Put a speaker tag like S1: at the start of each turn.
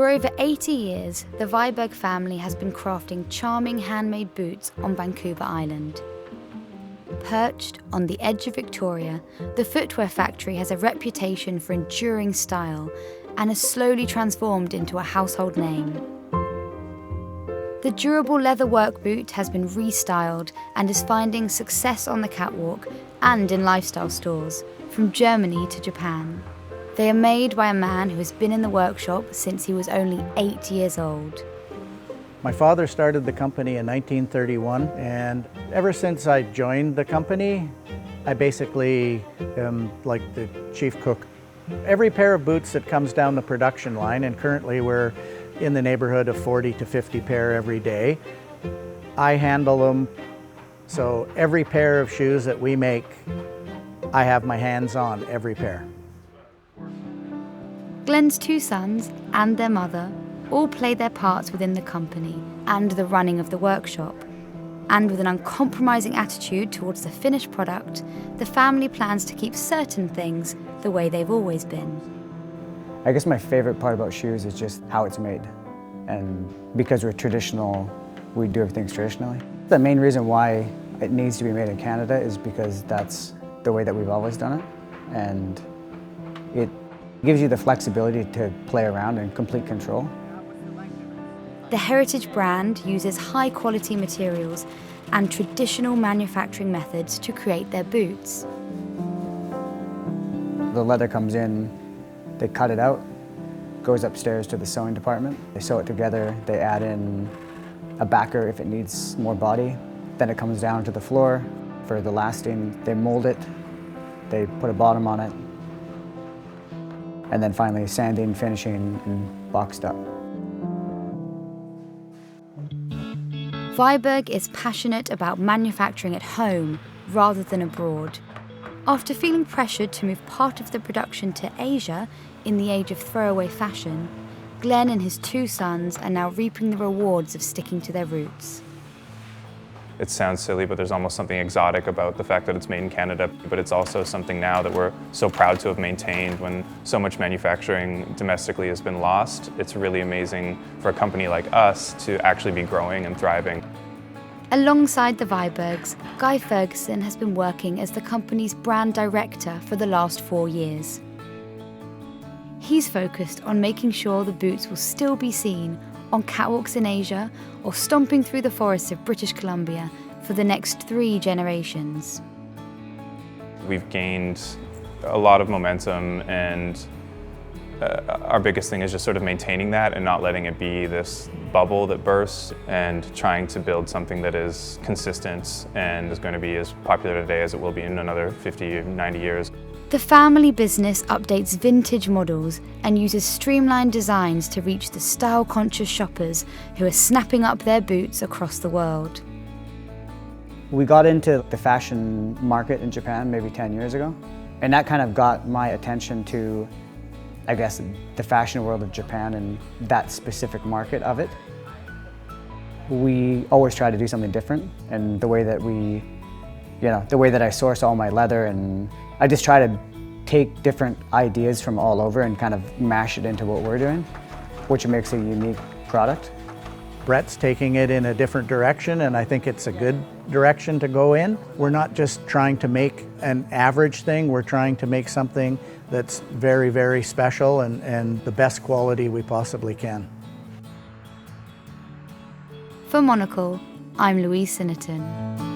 S1: For over 80 years, the Viberg family has been crafting charming handmade boots on Vancouver Island. Perched on the edge of Victoria, the footwear factory has a reputation for enduring style and has slowly transformed into a household name. The durable leather work boot has been restyled and is finding success on the catwalk and in lifestyle stores, from Germany to Japan. They are made by a man who has been in the workshop since he was only 8 years old.
S2: My father started the company in 1931, and ever since I joined the company, I basically am like the chief cook. Every pair of boots that comes down the production line, and currently we're in the neighborhood of 40 to 50 pair every day, I handle them. So every pair of shoes that we make, I have my hands on every pair.
S1: Glenn's 2 sons and their mother all play their parts within the company and the running of the workshop. And with an uncompromising attitude towards the finished product, the family plans to keep certain things the way they've always been.
S3: I guess my favorite part about shoes is just how it's made. And because we're traditional, we do everything traditionally. The main reason why it needs to be made in Canada is because that's the way that we've always done it. And it gives you the flexibility to play around and complete control.
S1: The Heritage brand uses high-quality materials and traditional manufacturing methods to create their boots.
S3: The leather comes in, they cut it out, goes upstairs to the sewing department. They sew it together, they add in a backer if it needs more body. Then it comes down to the floor for the lasting. They mold it, they put a bottom on it, and then finally sanding, finishing, and boxed up.
S1: Viberg is passionate about manufacturing at home rather than abroad. After feeling pressured to move part of the production to Asia in the age of throwaway fashion, Glenn and his 2 sons are now reaping the rewards of sticking to their roots.
S4: It sounds silly, but there's almost something exotic about the fact that it's made in Canada, but it's also something now that we're so proud to have maintained when so much manufacturing domestically has been lost. It's really amazing for a company like us to actually be growing and thriving.
S1: Alongside the Vibergs, Guy Ferguson has been working as the company's brand director for the last 4 years. He's focused on making sure the boots will still be seen on catwalks in Asia or stomping through the forests of British Columbia for the next 3 generations.
S4: We've gained a lot of momentum, and our biggest thing is just sort of maintaining that and not letting it be this bubble that bursts, and trying to build something that is consistent and is going to be as popular today as it will be in another 50 or 90 years.
S1: The family business updates vintage models and uses streamlined designs to reach the style-conscious shoppers who are snapping up their boots across the world.
S3: We got into the fashion market in Japan maybe 10 years ago, and that kind of got my attention to, I guess, the fashion world of Japan and that specific market of it. We always try to do something different, and the way that the way that I source all my leather, and I just try to take different ideas from all over and kind of mash it into what we're doing, which makes a unique product.
S2: Brett's taking it in a different direction, and I think it's a good direction to go in. We're not just trying to make an average thing, we're trying to make something that's very, very special and the best quality we possibly can.
S1: For Monocle, I'm Louise Sinnerton.